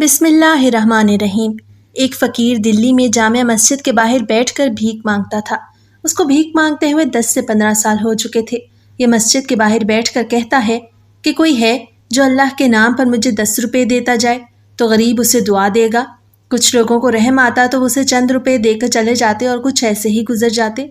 بسم اللہ الرحمن الرحیم۔ ایک فقیر دلی میں جامع مسجد کے باہر بیٹھ کر بھیک مانگتا تھا۔ اس کو بھیک مانگتے ہوئے 10 سے 15 سال ہو چکے تھے۔ یہ مسجد کے باہر بیٹھ کر کہتا ہے کہ کوئی ہے جو اللہ کے نام پر مجھے 10 روپے دیتا جائے تو غریب اسے دعا دے گا۔ کچھ لوگوں کو رحم آتا تو اسے چند روپے دے کر چلے جاتے اور کچھ ایسے ہی گزر جاتے۔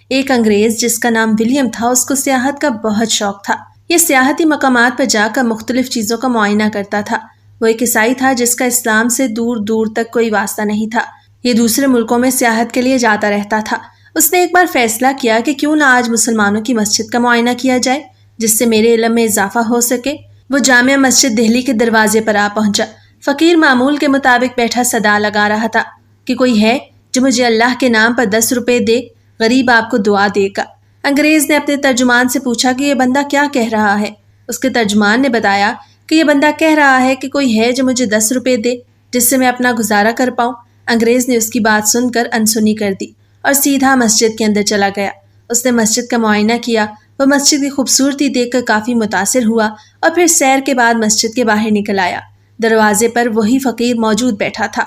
ایک انگریز جس کا نام ولیم تھا، اس کو سیاحت کا بہت شوق تھا۔ یہ سیاحتی مقامات پر جا کر مختلف چیزوں کا معائنہ کرتا تھا۔ وہ ایک عیسائی تھا جس کا اسلام سے دور دور تک کوئی واسطہ نہیں تھا۔ یہ دوسرے ملکوں میں سیاحت کے لیے جاتا رہتا تھا۔ اس نے ایک بار فیصلہ کیا کہ کیوں نہ آج مسلمانوں کی مسجد کا معائنہ کیا جائے جس سے میرے علم میں اضافہ ہو سکے۔ وہ جامع مسجد دہلی کے دروازے پر آ پہنچا۔ فقیر معمول کے مطابق بیٹھا صدا لگا رہا تھا کہ کوئی ہے جو مجھے اللہ کے نام پر 10 روپے دے، غریب آپ کو دعا دے گا۔ انگریز نے اپنے ترجمان سے پوچھا کہ یہ بندہ کیا کہہ رہا ہے۔ اس کے ترجمان نے بتایا کہ یہ بندہ کہہ رہا ہے کہ کوئی ہے جو مجھے 10 روپے دے جس سے میں اپنا گزارا کر پاؤں۔ انگریز نے اس کی بات سن کر انسنی کر دی اور سیدھا مسجد کے اندر چلا گیا۔ اس نے مسجد کا معائنہ کیا۔ وہ مسجد کی خوبصورتی دیکھ کر کافی متاثر ہوا اور پھر سیر کے بعد مسجد کے باہر نکل آیا۔ دروازے پر وہی فقیر موجود بیٹھا تھا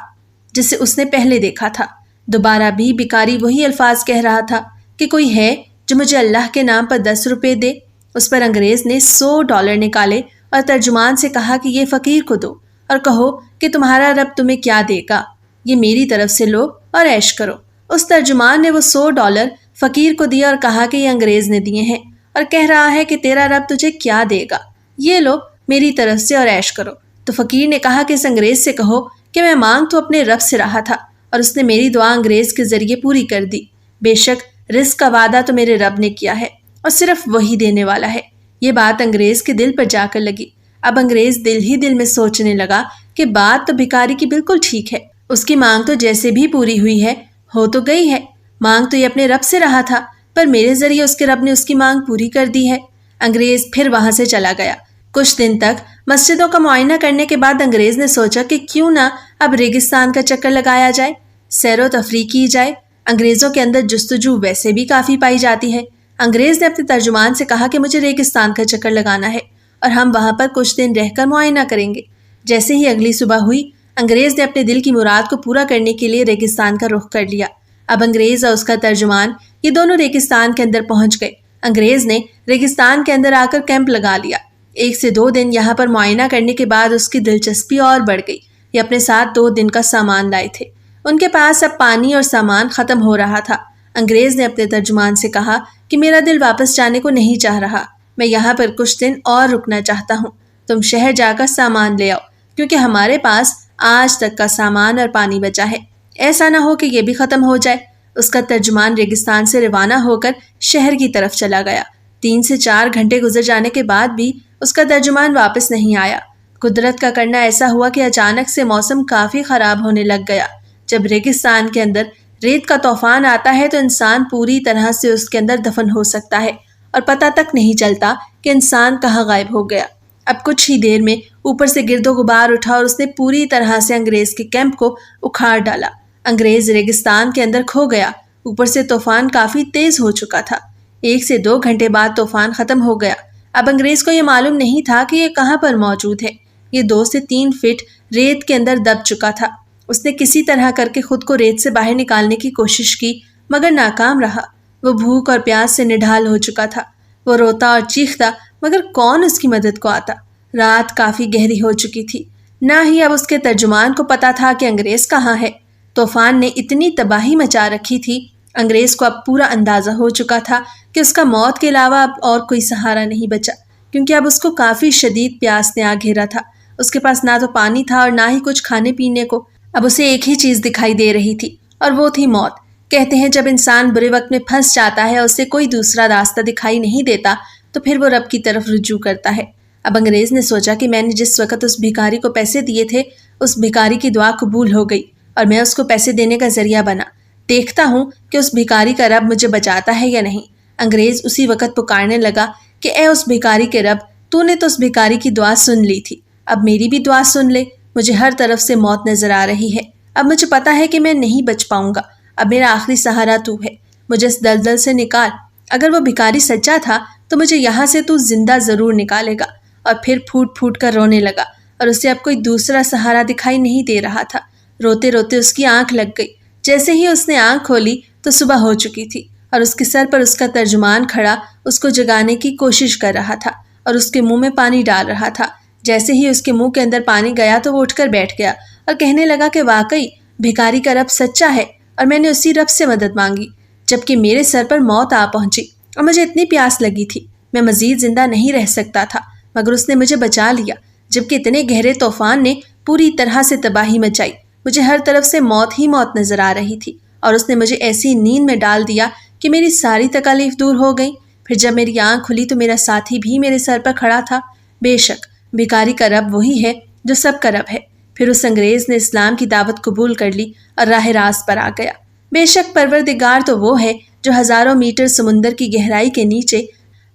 جسے اس نے پہلے دیکھا تھا۔ دوبارہ بھی بیکاری وہی الفاظ کہہ رہا تھا کہ کوئی ہے جو مجھے اللہ کے نام پر 10 روپے دے۔ اس پر انگریز نے $100 نکالے اور ترجمان سے کہا کہ یہ فقیر کو دو اور کہو کہ تمہارا رب تمہیں کیا دے گا، یہ میری طرف سے لو اور عیش کرو۔ اس ترجمان نے وہ $100 فقیر کو دیا اور کہا کہ یہ انگریز نے دیے ہیں اور کہہ رہا ہے کہ تیرا رب تجھے کیا دے گا، یہ لو میری طرف سے اور عیش کرو۔ تو فقیر نے کہا کہ اس انگریز سے کہو کہ میں مانگ تو اپنے رب سے رہا تھا اور اس نے میری دعا انگریز کے ذریعے پوری کر دی۔ بے شک رزق کا وعدہ تو میرے رب نے کیا ہے اور صرف وہی دینے والا ہے۔ یہ بات انگریز کے دل پر جا کر لگی۔ اب انگریز دل ہی دل میں سوچنے لگا کہ بات تو بھکاری کی بالکل ٹھیک ہے۔ اس کی مانگ تو جیسے بھی پوری ہوئی ہے، ہو تو گئی ہے۔ مانگ تو یہ اپنے رب سے رہا تھا، پر میرے ذریعے اس کے رب نے اس کی مانگ پوری کر دی ہے۔ انگریز پھر وہاں سے چلا گیا۔ کچھ دن تک مسجدوں کا معائنہ کرنے کے بعد انگریز نے سوچا کہ کیوں نہ اب ریگستان کا چکر لگایا جائے، سیر و تفریح کی جائے۔ انگریزوں کے اندر جستجو ویسے بھی کافی پائی جاتی ہے۔ انگریز نے اپنے ترجمان سے کہا کہ مجھے ریگستان کا چکر لگانا ہے اور ہم وہاں پر کچھ دن رہ کر معائنہ کریں گے۔ جیسے ہی اگلی صبح ہوئی، انگریز نے اپنے دل کی مراد کو پورا کرنے کے لیے ریگستان کا رخ کر لیا۔ اب انگریز اور اس کا ترجمان یہ دونوں ریگستان کے اندر پہنچ گئے۔ انگریز نے ریگستان کے اندر آ کر کیمپ لگا لیا۔ 1 سے 2 دن یہاں پر معائنہ کرنے کے بعد اس کی دلچسپی اور بڑھ گئی۔ یہ اپنے ساتھ 2 دن کا سامان لائے تھے۔ ان کے پاس اب پانی اور سامان ختم ہو رہا تھا۔ انگریز نے اپنے ترجمان سے کہا کہ میرا دل واپس جانے کو نہیں چاہ رہا، میں یہاں پر کچھ دن اور رکنا چاہتا ہوں۔ تم شہر جا کر سامان لے آؤ کیونکہ ہمارے پاس آج تک کا سامان اور پانی بچا ہے، ایسا نہ ہو کہ یہ بھی ختم ہو جائے۔ اس کا ترجمان ریگستان سے روانہ ہو کر شہر کی طرف چلا گیا۔ 3 سے 4 گھنٹے گزر جانے کے بعد بھی اس کا ترجمان واپس نہیں آیا۔ قدرت کا کرنا ایسا ہوا کہ اچانک سے موسم کافی خراب ہونے لگ گیا۔ جب ریگستان کے اندر ریت کا طوفان آتا ہے تو انسان پوری طرح سے اس کے اندر دفن ہو سکتا ہے اور پتہ تک نہیں چلتا کہ انسان کہاں غائب ہو گیا۔ اب کچھ ہی دیر میں اوپر سے گرد و غبار اٹھا اور اس نے پوری طرح سے انگریز کے کیمپ کو اکھاڑ ڈالا۔ انگریز ریگستان کے اندر کھو گیا۔ اوپر سے طوفان کافی تیز ہو چکا تھا۔ 1 سے 2 گھنٹے بعد طوفان ختم ہو گیا۔ اب انگریز کو یہ معلوم نہیں تھا کہ یہ کہاں پر موجود ہے۔ یہ 2 سے 3 فٹ ریت کے اندر دب چکا تھا۔ اس نے کسی طرح کر کے خود کو ریت سے باہر نکالنے کی کوشش کی مگر ناکام رہا۔ وہ بھوک اور پیاس سے نڈھال ہو چکا تھا۔ وہ روتا اور چیختا مگر کون اس کی مدد کو آتا۔ رات کافی گہری ہو چکی تھی، نہ ہی اب اس کے ترجمان کو پتا تھا کہ انگریز کہاں ہے۔ طوفان نے اتنی تباہی مچا رکھی تھی، انگریز کو اب پورا اندازہ ہو چکا تھا کہ اس کا موت کے علاوہ اب اور کوئی سہارا نہیں بچا، کیونکہ اب اس کو کافی شدید پیاس نے آ گھیرا تھا۔ اس کے پاس نہ تو پانی تھا اور نہ ہی کچھ کھانے پینے کو۔ اب اسے ایک ہی چیز دکھائی دے رہی تھی اور وہ تھی موت۔ کہتے ہیں جب انسان برے وقت میں پھنس جاتا ہے اور اسے کوئی دوسرا راستہ دکھائی نہیں دیتا تو پھر وہ رب کی طرف رجوع کرتا ہے۔ اب انگریز نے سوچا کہ میں نے جس وقت اس بھکاری کو پیسے دیے تھے اس بھکاری کی دعا قبول ہو گئی اور میں اس کو پیسے دینے کا ذریعہ بنا۔ دیکھتا ہوں کہ اس بھکاری کا رب مجھے بچاتا ہے یا نہیں۔ انگریز اسی وقت پکارنے لگا کہ اے اس بھکاری کے رب، تو نے تو اس بھکاری کی دعا سن لی تھی، اب میری بھی دعا سن لے۔ مجھے ہر طرف سے موت نظر آ رہی ہے۔ اب مجھے پتا ہے کہ میں نہیں بچ پاؤں گا۔ اب میرا آخری سہارا تو ہے، مجھے اس دلدل سے نکال۔ اگر وہ بھکاری سچا تھا تو مجھے یہاں سے تو زندہ ضرور نکالے گا۔ اور پھر پھوٹ پھوٹ کر رونے لگا اور اسے اب کوئی دوسرا سہارا دکھائی نہیں دے رہا تھا۔ روتے روتے اس کی آنکھ لگ گئی۔ جیسے ہی اس نے آنکھ کھولی تو صبح ہو چکی تھی اور اس کے سر پر اس کا ترجمان کھڑا اس کو جگانے کی کوشش کر رہا تھا اور اس کے منہ میں پانی ڈال رہا تھا۔ جیسے ہی اس کے منہ کے اندر پانی گیا تو وہ اٹھ کر بیٹھ گیا اور کہنے لگا کہ واقعی بھکاری کا رب سچا ہے اور میں نے اسی رب سے مدد مانگی جبکہ میرے سر پر موت آ پہنچی اور مجھے اتنی پیاس لگی تھی، میں مزید زندہ نہیں رہ سکتا تھا، مگر اس نے مجھے بچا لیا جبکہ اتنے گہرے طوفان نے پوری طرح سے تباہی مچائی۔ مجھے ہر طرف سے موت ہی موت نظر آ رہی تھی اور اس نے مجھے ایسی نیند میں ڈال دیا کہ میری ساری تکالیف دور ہو گئیں۔ پھر جب میری آنکھ کھلی تو میرا ساتھی بھی میرے سر پر کھڑا تھا۔ بے شک بھکاری کا رب وہی ہے جو سب کا رب ہے۔ پھر اس انگریز نے اسلام کی دعوت قبول کر لی اور راہ راست پر آ گیا۔ بے شک پروردگار تو وہ ہے جو ہزاروں میٹر سمندر کی گہرائی کے نیچے،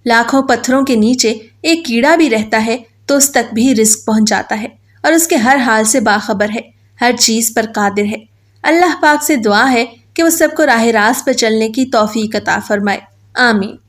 لاکھوں پتھروں کے نیچے ایک کیڑا بھی رہتا ہے تو اس تک بھی رزق پہنچاتا ہے اور اس کے ہر حال سے باخبر ہے، ہر چیز پر قادر ہے۔ اللہ پاک سے دعا ہے کہ وہ سب کو راہ راست پر چلنے کی توفیق عطا فرمائے، آمین۔